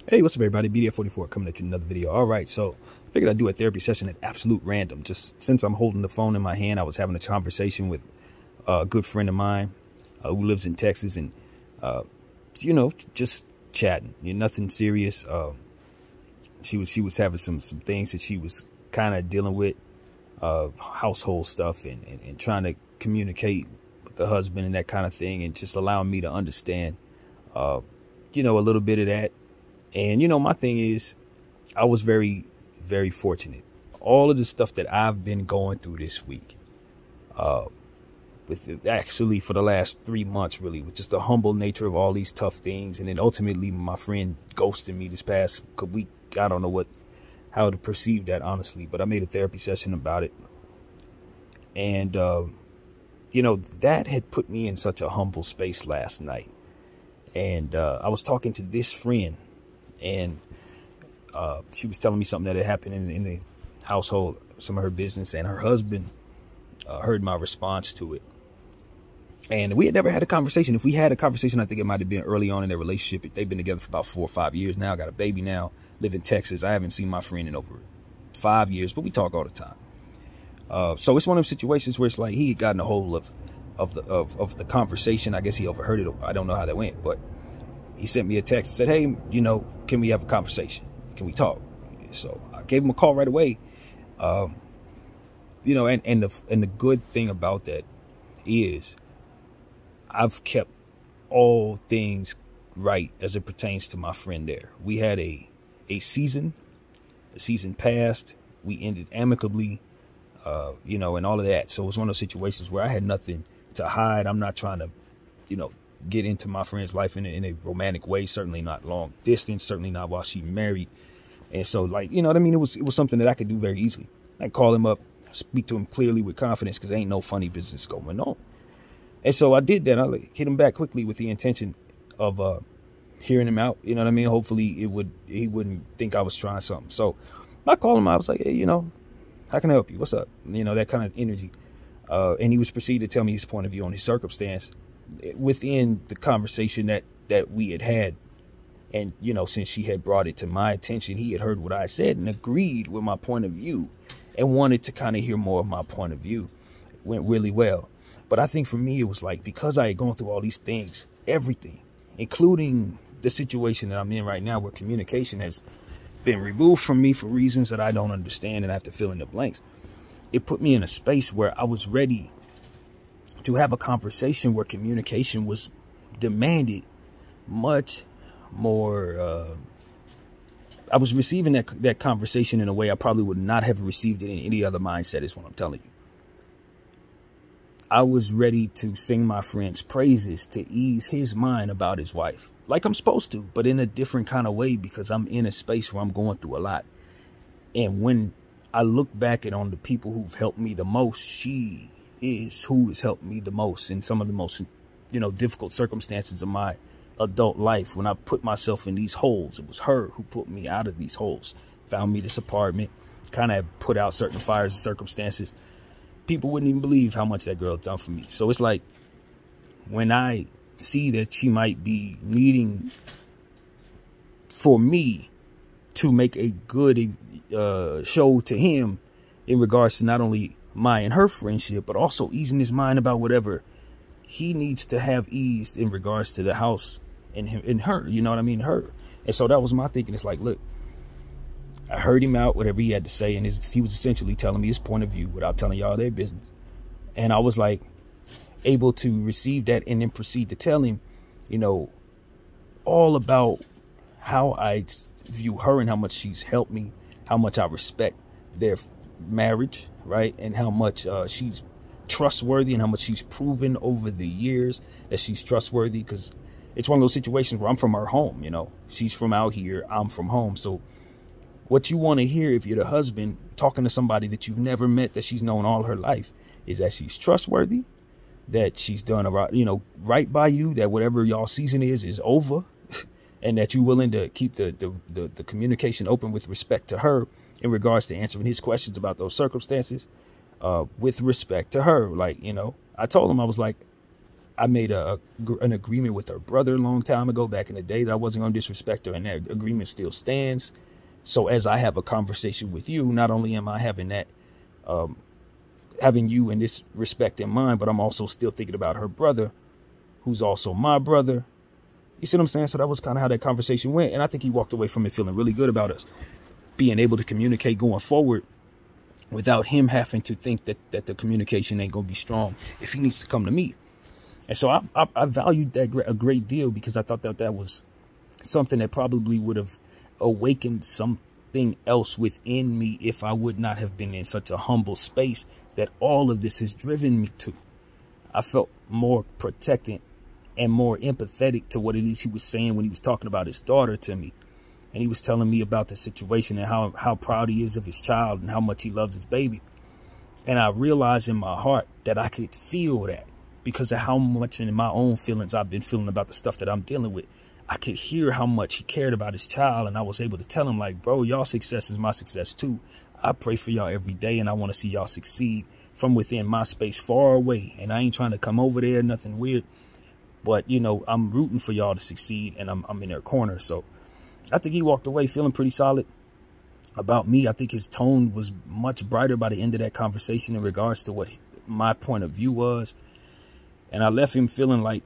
Hey, what's up, everybody? BDF 44 coming at you another video. All right, so I figured I'd do a therapy session at absolute random. Just since I'm holding the phone in my hand, I was having a conversation with a good friend of mine who lives in Texas, and just chatting. Nothing serious. She was having some things that she was kind of dealing with, household stuff, and trying to communicate with the husband and that kind of thing, and just allowing me to understand, a little bit of that. And, my thing is, I was very, very fortunate. All of the stuff that I've been going through this week, actually for the last 3 months, really, with just the humble nature of all these tough things. And then ultimately my friend ghosted me this past week. I don't know how to perceive that, honestly, but I made a therapy session about it. And, that had put me in such a humble space last night. And I was talking to this friend, and she was telling me something that had happened in the household, some of her business, and her husband heard my response to it. And we had never had a conversation. If we had a conversation, I think it might have been early on in their relationship. They've been together for about 4 or 5 years now, got a baby now, live in Texas. I haven't seen my friend in over 5 years, but we talk all the time. So it's one of those situations where it's like he had gotten a hold of the conversation. I guess he overheard it. I don't know how that went, but he sent me a text and said, hey, can we have a conversation? Can we talk? So I gave him a call right away. And the good thing about that is I've kept all things right as it pertains to my friend there. We had a season passed. We ended amicably, and all of that. So it was one of those situations where I had nothing to hide. I'm not trying to, get into my friend's life in a romantic way. Certainly not long distance. Certainly not while she's married. And so, like, what I mean? It was something that I could do very easily. I call him up, speak to him clearly with confidence, because ain't no funny business going on. And so I did that. I hit him back quickly with the intention of hearing him out. You know what I mean? Hopefully he wouldn't think I was trying something. So I called him. I was like, hey, how can I help you? What's up? That kind of energy. And he was proceeded to tell me his point of view on his circumstance within the conversation that we had. And, since she had brought it to my attention, he had heard what I said and agreed with my point of view and wanted to kind of hear more of my point of view. It went really well. But I think for me, it was like, because I had gone through all these things, everything, including the situation that I'm in right now, where communication has been removed from me for reasons that I don't understand and I have to fill in the blanks. It put me in a space where I was ready to have a conversation where communication was demanded much more. I was receiving that conversation in a way I probably would not have received it in any other mindset, is what I'm telling you. I was ready to sing my friend's praises to ease his mind about his wife, like I'm supposed to, but in a different kind of way, because I'm in a space where I'm going through a lot. And when I look back on the people who've helped me the most, she is who has helped me the most in some of the most, difficult circumstances of my adult life. When I put myself in these holes, it was her who put me out of these holes, found me this apartment, kind of put out certain fires and circumstances. People wouldn't even believe how much that girl done for me. So it's like, when I see that she might be needing for me to make a good show to him in regards to not only my and her friendship, but also easing his mind about whatever he needs to have eased in regards to the house and him and her, her. And so that was my thinking. It's like, look, I heard him out, whatever he had to say, and he was essentially telling me his point of view without telling y'all their business. And I was like, able to receive that and then proceed to tell him, all about how I view her and how much she's helped me, how much I respect their marriage, right? And how much she's trustworthy and how much she's proven over the years that she's trustworthy, because it's one of those situations where I'm from her home, she's from out here, I'm from home. So what you want to hear if you're the husband talking to somebody that you've never met, that she's known all her life, is that she's trustworthy, that she's done right by you, that whatever y'all season is over, and that you're willing to keep the communication open with respect to her in regards to answering his questions about those circumstances, with respect to her. Like, I told him, I was like, I made an agreement with her brother a long time ago, back in the day, that I wasn't going to disrespect her, and that agreement still stands. So as I have a conversation with you, not only am I having that, having you in this respect in mind, but I'm also still thinking about her brother, who's also my brother. You see what I'm saying? So that was kind of how that conversation went. And I think he walked away from it feeling really good about us being able to communicate going forward without him having to think that the communication ain't going to be strong if he needs to come to me. And so I valued that a great deal, because I thought that was something that probably would have awakened something else within me if I would not have been in such a humble space that all of this has driven me to. I felt more protected and more empathetic to what it is he was saying when he was talking about his daughter to me. And he was telling me about the situation and how proud he is of his child and how much he loves his baby. And I realized in my heart that I could feel that, because of how much in my own feelings I've been feeling about the stuff that I'm dealing with. I could hear how much he cared about his child, and I was able to tell him, like, bro, y'all success is my success too. I pray for y'all every day, and I want to see y'all succeed from within my space far away. And I ain't trying to come over there, nothing weird. But, you know, I'm rooting for y'all to succeed, and I'm in their corner. So I think he walked away feeling pretty solid about me. I think his tone was much brighter by the end of that conversation in regards to what my point of view was. And I left him feeling like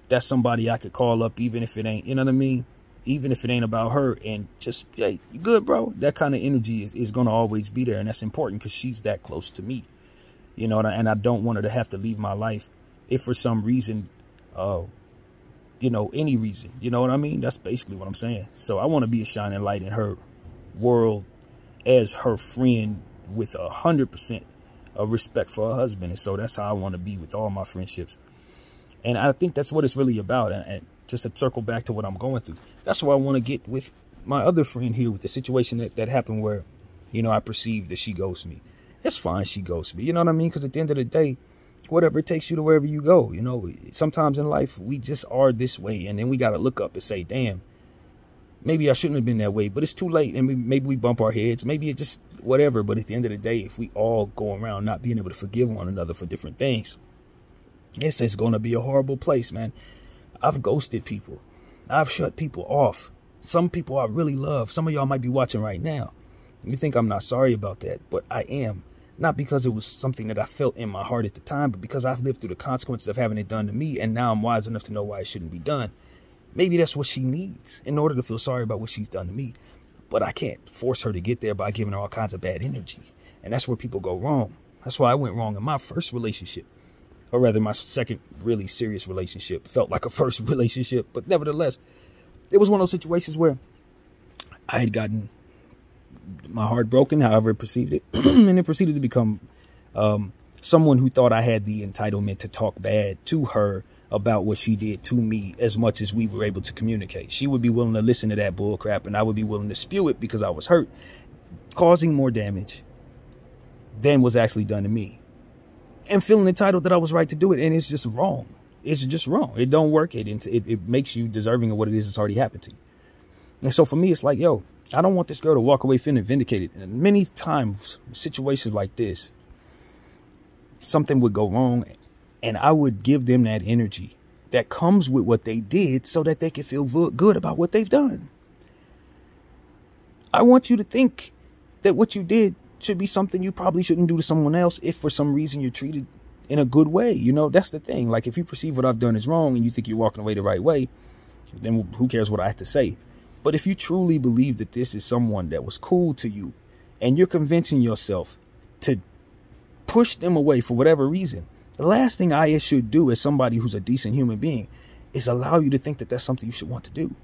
that's somebody I could call up, even if it ain't, you know what I mean? Even if it ain't about her, and just, hey, you good, bro? That kind of energy is going to always be there. And that's important, because she's that close to me, you know, and I don't want her to have to leave my life if for some reason, you know, any reason, you know what I mean? That's basically what I'm saying. So I want to be a shining light in her world as her friend with 100% of respect for her husband. And so that's how I want to be with all my friendships. And I think that's what it's really about. And just to circle back to what I'm going through, that's why I want to get with my other friend here with the situation that happened where, you know, I perceived that she ghosted me. It's fine, she ghosted me. You know what I mean? Because at the end of the day, whatever it takes you to wherever you go, you know, sometimes in life, we just are this way. And then we got to look up and say, damn, maybe I shouldn't have been that way, but it's too late. And maybe we bump our heads. Maybe it just whatever. But at the end of the day, if we all go around not being able to forgive one another for different things, it's going to be a horrible place, man. I've ghosted people. I've shut people off. Some people I really love. Some of y'all might be watching right now. You think I'm not sorry about that, but I am. Not because it was something that I felt in my heart at the time, but because I've lived through the consequences of having it done to me, and now I'm wise enough to know why it shouldn't be done. Maybe that's what she needs in order to feel sorry about what she's done to me. But I can't force her to get there by giving her all kinds of bad energy. And that's where people go wrong. That's why I went wrong in my first relationship. Or rather, my second really serious relationship felt like a first relationship. But nevertheless, it was one of those situations where I had gotten my heart broken, however I perceived it. And it proceeded to become someone who thought I had the entitlement to talk bad to her about what she did to me as much as we were able to communicate. She would be willing to listen to that bull crap, and I would be willing to spew it because I was hurt, causing more damage than was actually done to me. And feeling entitled that I was right to do it. And it's just wrong. It's just wrong. It don't work. It makes you deserving of what it is that's already happened to you. And so for me, it's like, yo, I don't want this girl to walk away feeling vindicated. And many times, situations like this, something would go wrong, and I would give them that energy that comes with what they did so that they can feel good about what they've done. I want you to think that what you did should be something you probably shouldn't do to someone else if for some reason you're treated in a good way. You know, that's the thing. Like, if you perceive what I've done is wrong and you think you're walking away the right way, then who cares what I have to say? But if you truly believe that this is someone that was cool to you and you're convincing yourself to push them away for whatever reason, the last thing I should do as somebody who's a decent human being is allow you to think that that's something you should want to do.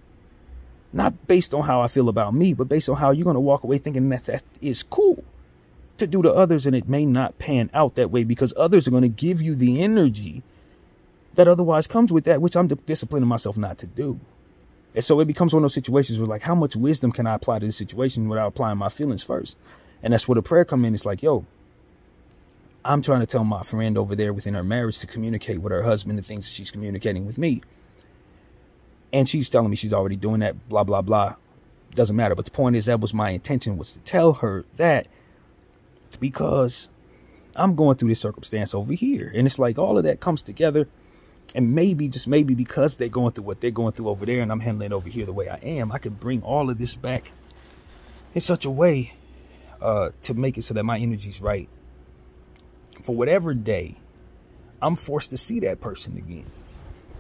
Not based on how I feel about me, but based on how you're going to walk away thinking that is cool to do to others, and it may not pan out that way because others are going to give you the energy that otherwise comes with that, which I'm disciplining myself not to do. And so it becomes one of those situations where, like, how much wisdom can I apply to this situation without applying my feelings first? And that's where the prayer come in. It's like, yo, I'm trying to tell my friend over there within her marriage to communicate with her husband the things that she's communicating with me. And she's telling me she's already doing that, blah, blah, blah. Doesn't matter. But the point is, that was my intention, was to tell her that, because I'm going through this circumstance over here. And it's like all of that comes together. And maybe, just maybe, because they're going through what they're going through over there and I'm handling it over here the way I am, I can bring all of this back in such a way to make it so that my energy's right. For whatever day I'm forced to see that person again.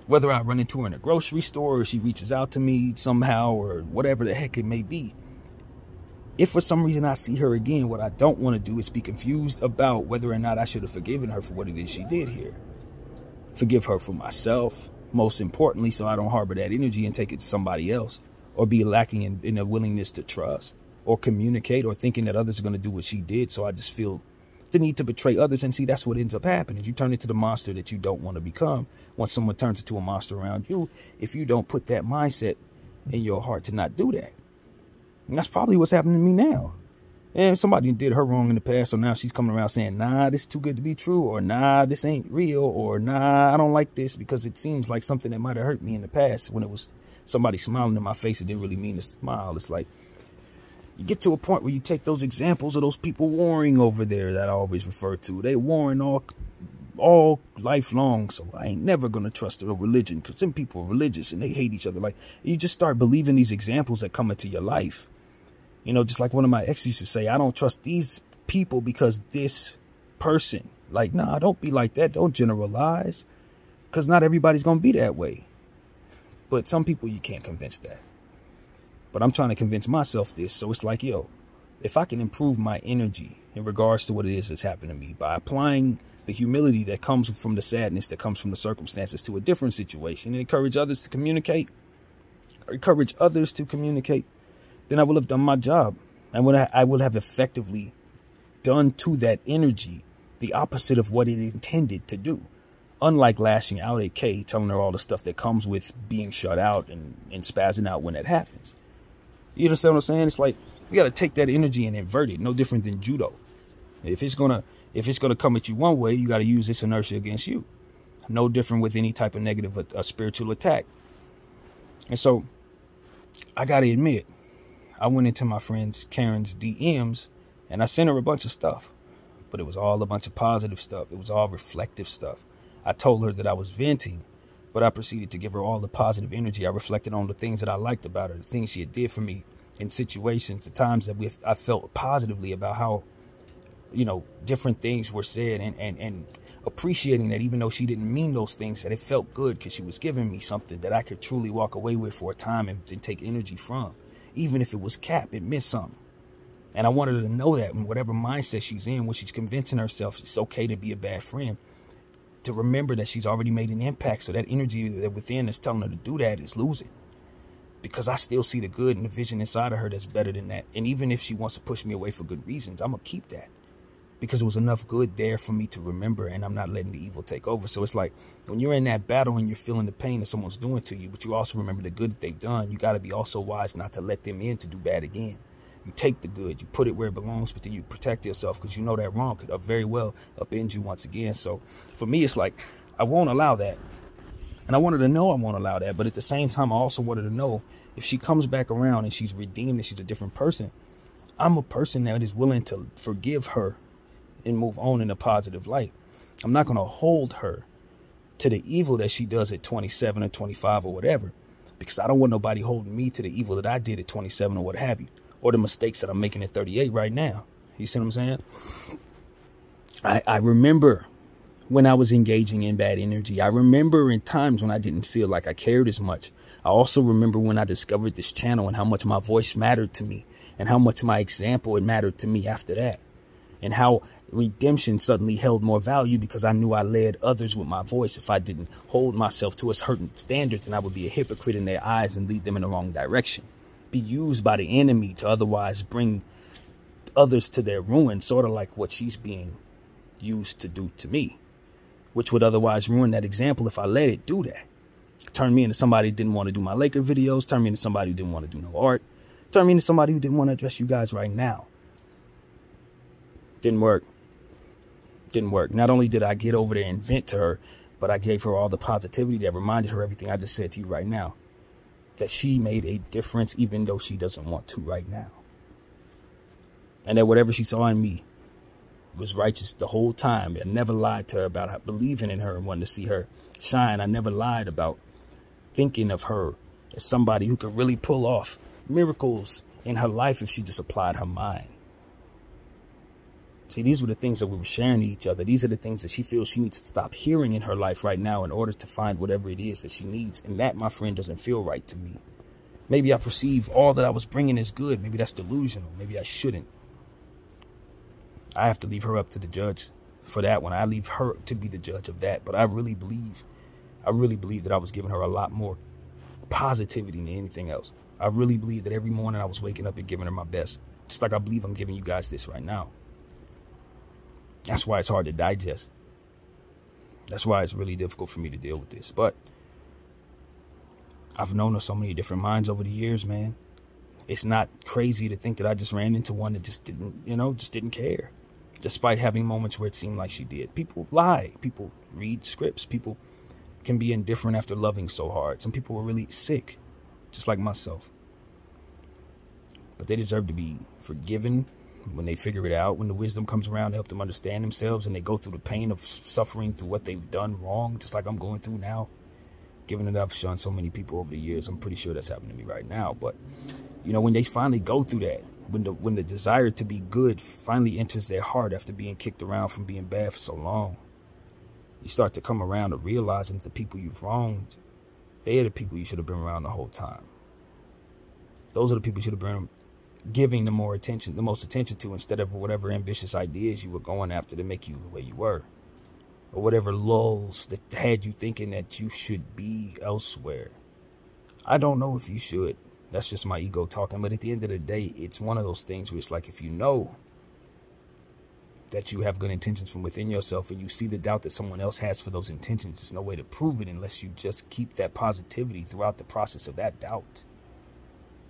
Whether I run into her in a grocery store or she reaches out to me somehow or whatever the heck it may be. If for some reason I see her again, what I don't want to do is be confused about whether or not I should have forgiven her for what it is she did here. Forgive her for myself, most importantly, so I don't harbor that energy and take it to somebody else, or be lacking in a willingness to trust or communicate, or thinking that others are going to do what she did. So I just feel the need to betray others. And see, that's what ends up happening. You turn into the monster that you don't want to become. Once someone turns into a monster around you, if you don't put that mindset in your heart to not do that. And that's probably what's happening to me now. And somebody did her wrong in the past, so now she's coming around saying, nah, this is too good to be true, or nah, this ain't real, or nah, I don't like this, because it seems like something that might have hurt me in the past. When it was somebody smiling in my face, it didn't really mean to smile. It's like, you get to a point where you take those examples of those people warring over there that I always refer to. They warring all lifelong, so I ain't never going to trust a religion, because some people are religious and they hate each other. Like, you just start believing these examples that come into your life. You know, just like one of my exes used to say, I don't trust these people because this person. Like, nah, don't be like that. Don't generalize, because not everybody's going to be that way. But some people you can't convince that. But I'm trying to convince myself this. So it's like, yo, if I can improve my energy in regards to what it is that's happened to me by applying the humility that comes from the sadness that comes from the circumstances to a different situation, and encourage others to communicate, then I will have done my job. And when I will have effectively done to that energy the opposite of what it intended to do. Unlike lashing out at Kay, telling her all the stuff that comes with being shut out and spazzing out when that happens. You understand what I'm saying? It's like, you got to take that energy and invert it. No different than judo. If it's gonna come at you one way, you got to use this inertia against you. No different with any type of negative spiritual attack. And so, I got to admit, I went into my friend's Karen's DMs and I sent her a bunch of stuff, but it was all a bunch of positive stuff. It was all reflective stuff. I told her that I was venting, but I proceeded to give her all the positive energy. I reflected on the things that I liked about her, the things she had did for me in situations, the times that I felt positively about how, you know, different things were said, and appreciating that even though she didn't mean those things, that it felt good because she was giving me something that I could truly walk away with for a time and take energy from. Even if it was cap, it meant something. And I wanted her to know that in whatever mindset she's in, when she's convincing herself it's okay to be a bad friend, to remember that she's already made an impact. So that energy that within is telling her to do that is losing. Because I still see the good and the vision inside of her that's better than that. And even if she wants to push me away for good reasons, I'm going to keep that. Because it was enough good there for me to remember, and I'm not letting the evil take over. So it's like, when you're in that battle and you're feeling the pain that someone's doing to you, but you also remember the good that they've done, you got to be also wise not to let them in to do bad again. You take the good, you put it where it belongs, but then you protect yourself, because you know that wrong could very well upend you once again. So for me, it's like, I won't allow that. And I wanted to know I won't allow that. But at the same time, I also wanted to know, if she comes back around and she's redeemed and she's a different person, I'm a person that is willing to forgive her and move on in a positive light. I'm not going to hold her to the evil that she does at 27 or 25 or whatever, because I don't want nobody holding me to the evil that I did at 27 or what have you, or the mistakes that I'm making at 38 right now. You see what I'm saying? I remember when I was engaging in bad energy. I remember in times when I didn't feel like I cared as much. I also remember when I discovered this channel and how much my voice mattered to me, and how much my example had mattered to me after that. And how redemption suddenly held more value, because I knew I led others with my voice. If I didn't hold myself to a certain standard, then I would be a hypocrite in their eyes and lead them in the wrong direction. Be used by the enemy to otherwise bring others to their ruin, sort of like what she's being used to do to me, which would otherwise ruin that example if I let it do that. Turn me into somebody who didn't want to do my Laker videos, turn me into somebody who didn't want to do no art, turn me into somebody who didn't want to address you guys right now. Didn't work. Didn't work. Not only did I get over there and vent to her, but I gave her all the positivity that reminded her everything I just said to you right now. That she made a difference even though she doesn't want to right now. And that whatever she saw in me was righteous the whole time. I never lied to her about believing in her and wanting to see her shine. I never lied about thinking of her as somebody who could really pull off miracles in her life if she just applied her mind. See, these were the things that we were sharing to each other. These are the things that she feels she needs to stop hearing in her life right now in order to find whatever it is that she needs. And that, my friend, doesn't feel right to me. Maybe I perceive all that I was bringing as good. Maybe that's delusional. Maybe I shouldn't. I have to leave her up to the judge for that one. I leave her to be the judge of that. But I really believe that I was giving her a lot more positivity than anything else. I really believe that every morning I was waking up and giving her my best. Just like I believe I'm giving you guys this right now. That's why it's hard to digest. That's why it's really difficult for me to deal with this. But I've known of so many different minds over the years, man. It's not crazy to think that I just ran into one that just didn't care. Despite having moments where it seemed like she did. People lie. People read scripts. People can be indifferent after loving so hard. Some people were really sick, just like myself. But they deserve to be forgiven when they figure it out, when the wisdom comes around to help them understand themselves and they go through the pain of suffering through what they've done wrong, just like I'm going through now. Given that I've shunned so many people over the years, I'm pretty sure that's happening to me right now. But, when they finally go through that, when the desire to be good finally enters their heart after being kicked around from being bad for so long, you start to come around to realizing that the people you've wronged, they are the people you should have been around the whole time. Those are the people you should have been giving the most attention to, instead of whatever ambitious ideas you were going after to make you the way you were, or whatever lulls that had you thinking that you should be elsewhere. I don't know if you should. That's just my ego talking. But at the end of the day, it's one of those things where it's like, if you know that you have good intentions from within yourself and you see the doubt that someone else has for those intentions, there's no way to prove it unless you just keep that positivity throughout the process of that doubt.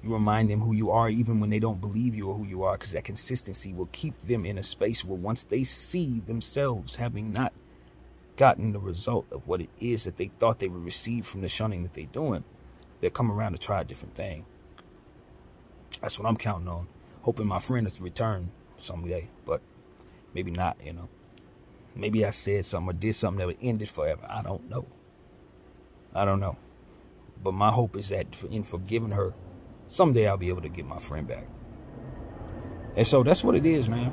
You remind them who you are even when they don't believe you or who you are, because that consistency will keep them in a space where once they see themselves having not gotten the result of what it is that they thought they would receive from the shunning that they're doing, they'll come around to try a different thing. That's what I'm counting on. Hoping my friend is to return someday, but maybe not, Maybe I said something or did something that would end it forever. I don't know. But my hope is that in forgiving her, someday I'll be able to get my friend back. And so that's what it is, man.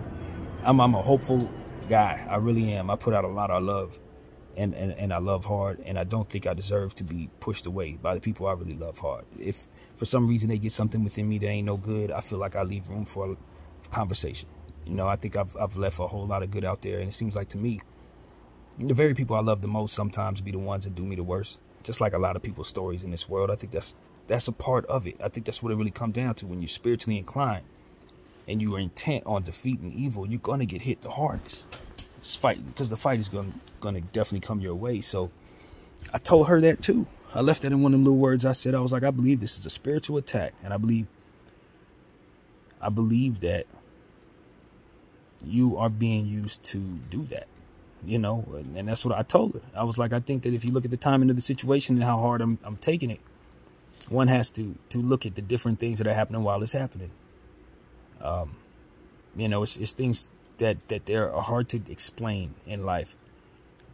I'm a hopeful guy. I really am. I put out a lot of love, and I love hard, and I don't think I deserve to be pushed away by the people I really love hard. If for some reason they get something within me that ain't no good, I feel like I leave room for a conversation. I think I've left a whole lot of good out there, and it seems like to me, the very people I love the most sometimes be the ones that do me the worst. Just like a lot of people's stories in this world. I think that's a part of it. I think that's what it really comes down to. When you're spiritually inclined and you are intent on defeating evil, you're going to get hit the hardest. Because the fight is going to definitely come your way. So I told her that too. I left that in one of them little words I said. I was like, I believe this is a spiritual attack. And I believe that you are being used to do that. And that's what I told her. I was like, I think that if you look at the timing of the situation and how hard I'm taking it, one has to look at the different things that are happening while it's happening. It's things that are hard to explain in life,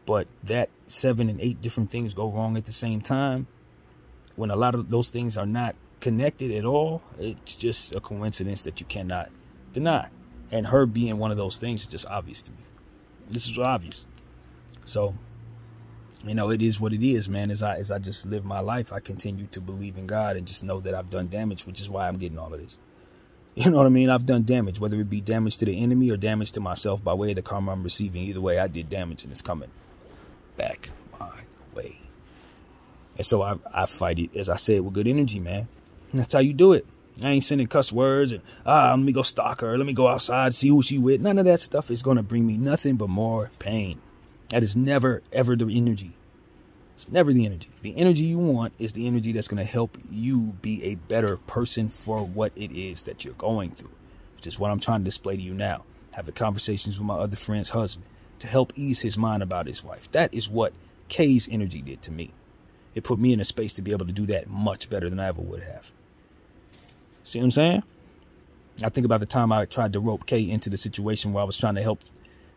but that 7 and 8 different things go wrong at the same time, when a lot of those things are not connected at all, it's just a coincidence that you cannot deny. And her being one of those things is just obvious to me. This is obvious. So, it is what it is, man. As I just live my life, I continue to believe in God and just know that I've done damage, which is why I'm getting all of this. You know what I mean? I've done damage, whether it be damage to the enemy or damage to myself by way of the karma I'm receiving. Either way, I did damage, and it's coming back my way. And so I fight it, as I said, with good energy, man. And that's how you do it. I ain't sending cuss words and, let me go stalk her. Let me go outside, see who she with. None of that stuff is going to bring me nothing but more pain. That is never, ever the energy. It's never the energy. The energy you want is the energy that's going to help you be a better person for what it is that you're going through, which is what I'm trying to display to you now. Having conversations with my other friend's husband to help ease his mind about his wife. That is what Kay's energy did to me. It put me in a space to be able to do that much better than I ever would have. See what I'm saying? I think about the time I tried to rope Kay into the situation where I was trying to help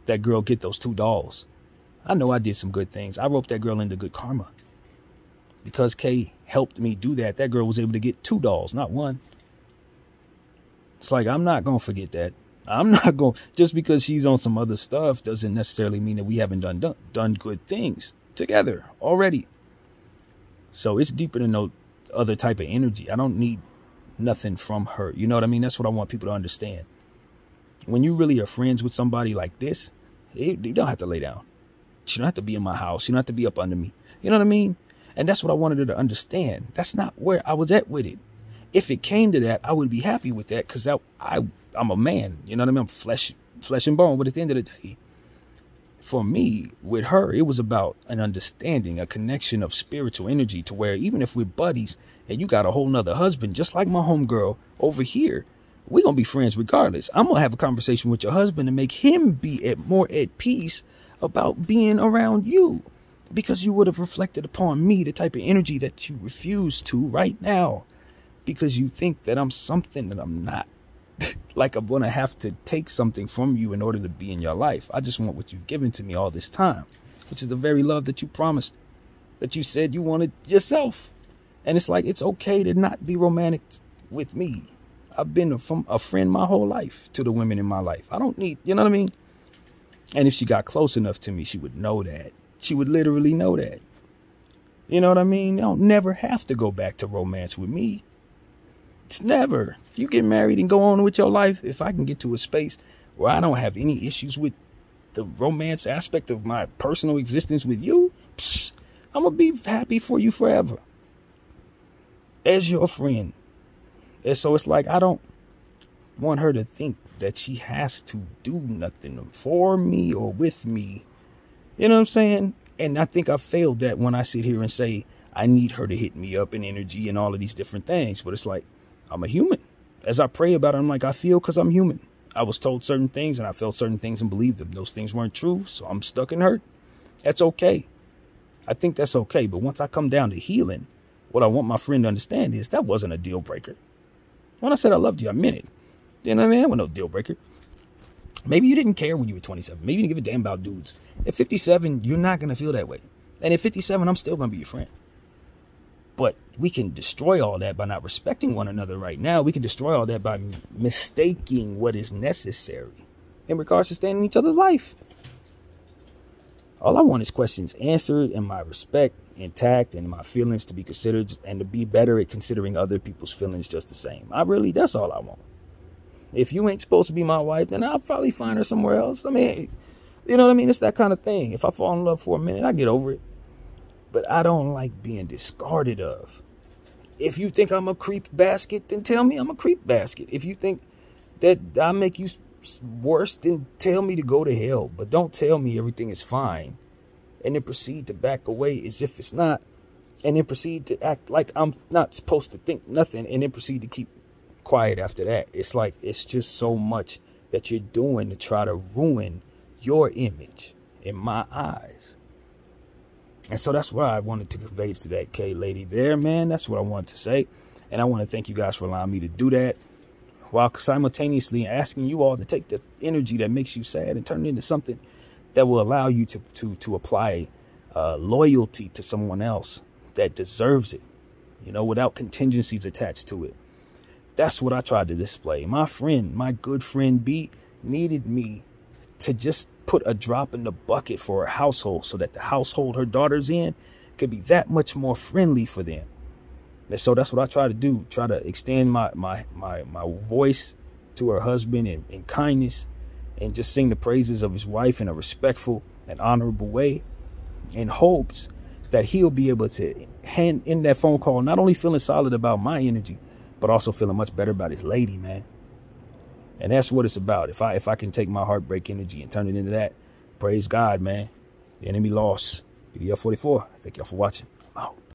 that girl get those 2 dolls. I know I did some good things. I roped that girl into good karma. Because Kay helped me do that, that girl was able to get 2 dolls, not 1. It's like, I'm not going to forget that. I'm not going to, just because she's on some other stuff doesn't necessarily mean that we haven't done good things together already. So it's deeper than no other type of energy. I don't need nothing from her. You know what I mean? That's what I want people to understand. When you really are friends with somebody like this, you don't have to lay down. You don't have to be in my house. You don't have to be up under me. You know what I mean? And that's what I wanted her to understand. That's not where I was at with it. If it came to that, I would be happy with that because I'm a man. You know what I mean? I'm flesh and bone. But at the end of the day, for me, with her, it was about an understanding, a connection of spiritual energy to where even if we're buddies and you got a whole nother husband, just like my homegirl over here, we're going to be friends regardless. I'm going to have a conversation with your husband and make him be more at peace about being around you because you would have reflected upon me the type of energy that you refuse to right now because you think that I'm something that I'm not. Like I'm going to have to take something from you in order to be in your life. I just want what you've given to me all this time, which is the very love that you promised, that you said you wanted yourself. And it's like, it's okay to not be romantic with me. I've been a friend my whole life to the women in my life. I don't need, you know what I mean? And if she got close enough to me, she would know that. She would literally know that. You know what I mean? You don't never have to go back to romance with me. It's never. You get married and go on with your life. If I can get to a space where I don't have any issues with the romance aspect of my personal existence with you, I'm going to be happy for you forever as your friend. And so it's like, I don't want her to think that she has to do nothing for me or with me. You know what I'm saying? And I think I failed that when I sit here and say, I need her to hit me up in energy and all of these different things. But it's like, I'm a human. As I pray about it, I'm like, I feel because I'm human. I was told certain things and I felt certain things and believed them. Those things weren't true. So I'm stuck and hurt. That's okay. I think that's okay. But once I come down to healing, what I want my friend to understand is that wasn't a deal breaker. When I said I loved you, I meant it. You know what I mean? That wasn't no deal breaker. Maybe you didn't care when you were 27. Maybe you didn't give a damn about dudes. At 57, you're not going to feel that way. And at 57, I'm still going to be your friend. But we can destroy all that by not respecting one another right now. We can destroy all that by mistaking what is necessary in regards to staying in each other's life. All I want is questions answered and my respect intact and my feelings to be considered and to be better at considering other people's feelings just the same. That's all I want. If you ain't supposed to be my wife, then I'll probably find her somewhere else. I mean, you know what I mean? It's that kind of thing. If I fall in love for a minute, I get over it. But I don't like being discarded of. If you think I'm a creep basket, then tell me I'm a creep basket. If you think that I make you worse, then tell me to go to hell. But don't tell me everything is fine and then proceed to back away as if it's not. And then proceed to act like I'm not supposed to think nothing and then proceed to keep quiet after that. It's like, it's just so much that you're doing to try to ruin your image in my eyes. And so that's what I wanted to convey to that K lady there, man. That's what I wanted to say. And I want to thank you guys for allowing me to do that while simultaneously asking you all to take the energy that makes you sad and turn it into something that will allow you to apply loyalty to someone else that deserves it, you know, without contingencies attached to it. That's what I tried to display. My friend, my good friend B, needed me to just put a drop in the bucket for her household so that the household her daughter's in could be that much more friendly for them. And so that's what I try to do. Try to extend my voice to her husband in kindness and just sing the praises of his wife in a respectful and honorable way in hopes that he'll be able to hand in that phone call, not only feeling solid about my energy, but also feeling much better about his lady, man. And that's what it's about. If I can take my heartbreak energy and turn it into that, praise God, man. The enemy lost. BDF 44. Thank y'all for watching. I'm out.